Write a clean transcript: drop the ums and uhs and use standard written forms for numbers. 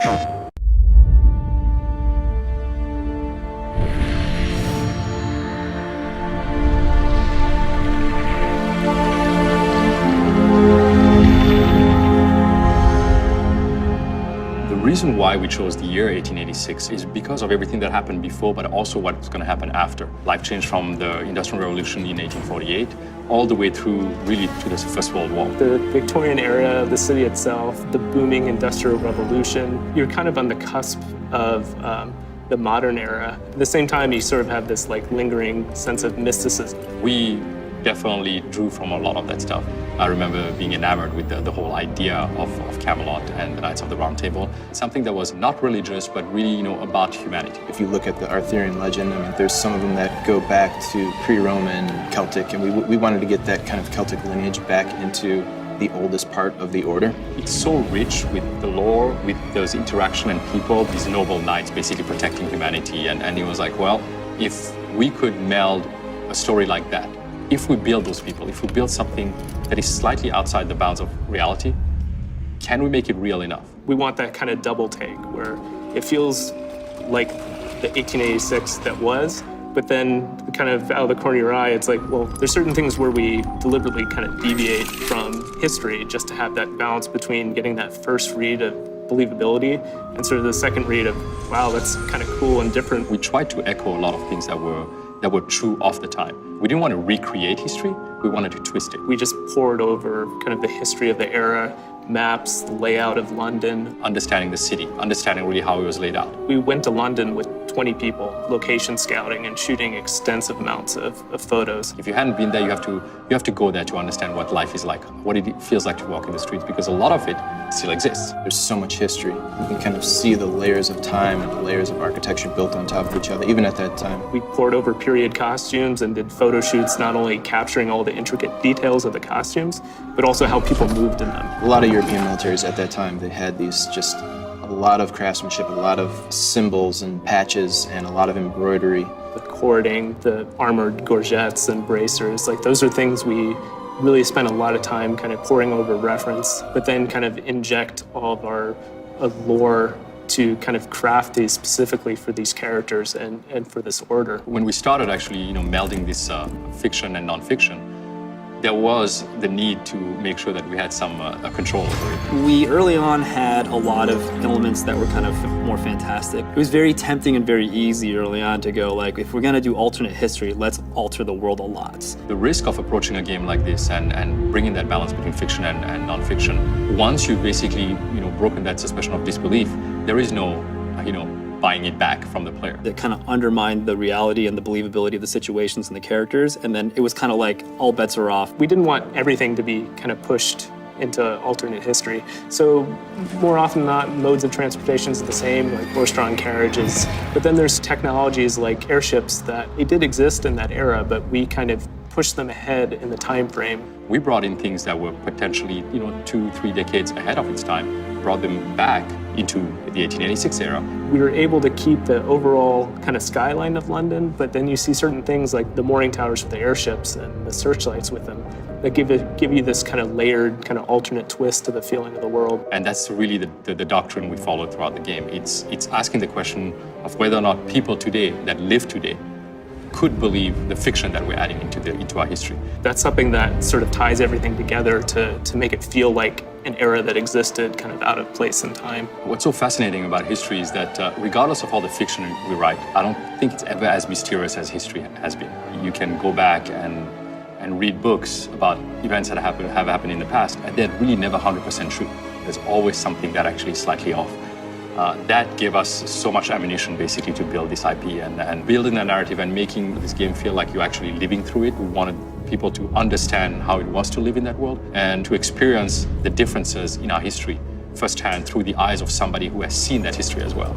The reason why we chose the year 1886 is because of everything that happened before, but also what's going to happen after. Life changed from the Industrial Revolution in 1848 all the way through really to the First World War. The Victorian era, the city itself, the booming Industrial Revolution, you're kind of on the cusp of the modern era. At the same time, you sort of have this like lingering sense of mysticism. We definitely drew from a lot of that stuff. I remember being enamored with the whole idea of Camelot and the Knights of the Round Table. Something that was not religious, but really, about humanity. If you look at the Arthurian legend, I mean, there's some of them that go back to pre-Roman, Celtic, and we wanted to get that kind of Celtic lineage back into the oldest part of the order. It's so rich with the lore, with those interaction and people, these noble knights basically protecting humanity. And it was like, well, if we could meld a story like that, if we build those people, if we build something that is slightly outside the bounds of reality, can we make it real enough? We want that kind of double take where it feels like the 1886 that was, but then kind of out of the corner of your eye, it's like, well, there's certain things where we deliberately kind of deviate from history just to have that balance between getting that first read of believability and sort of the second read of, wow, that's kind of cool and different. We tried to echo a lot of things that were true of the time. We didn't want to recreate history, we wanted to twist it. We just poured over kind of the history of the era, maps, the layout of London. Understanding the city, understanding really how it was laid out. We went to London with 20 people, location scouting and shooting extensive amounts of photos. If you hadn't been there, you have to go there to understand what life is like, what it feels like to walk in the streets, because a lot of it still exists. There's so much history. You can kind of see the layers of time and the layers of architecture built on top of each other, even at that time. We poured over period costumes and did photo shoots, not only capturing all the intricate details of the costumes, but also how people moved in them. A lot of European militaries at that time, they had these just a lot of craftsmanship, a lot of symbols and patches, and a lot of embroidery. The cording, the armored gorgets and bracers, like those are things we really spent a lot of time kind of poring over reference, but then kind of inject all of our lore to kind of craft these specifically for these characters and for this order. When we started actually, melding this fiction and nonfiction, there was the need to make sure that we had some control over it. We early on had a lot of elements that were kind of more fantastic. It was very tempting and very easy early on to go like, if we're gonna do alternate history, let's alter the world a lot. The risk of approaching a game like this and bringing that balance between fiction and nonfiction, once you've basically, broken that suspension of disbelief, there is no, buying it back from the player. It kind of undermined the reality and the believability of the situations and the characters, and then it was kind of like all bets are off. We didn't want everything to be kind of pushed into alternate history. So more often than not, modes of transportation is the same, like horse-drawn carriages. But then there's technologies like airships that they did exist in that era, but we kind of pushed them ahead in the time frame. We brought in things that were potentially, 2-3 decades ahead of its time, brought them back into the 1886 era. We were able to keep the overall kind of skyline of London, but then you see certain things like the mooring towers for the airships and the searchlights with them that give you this kind of layered, kind of alternate twist to the feeling of the world. And that's really the doctrine we followed throughout the game. It's asking the question of whether or not people today that live today could believe the fiction that we're adding into our history. That's something that sort of ties everything together to make it feel like an era that existed kind of out of place in time. What's so fascinating about history is that regardless of all the fiction we write, I don't think it's ever as mysterious as history has been. You can go back and read books about events that have happened in the past, and they're really never 100% true. There's always something that actually is slightly off. That gave us so much ammunition basically to build this IP and building a narrative and making this game feel like you're actually living through it. We wanted people to understand how it was to live in that world and to experience the differences in our history firsthand through the eyes of somebody who has seen that history as well.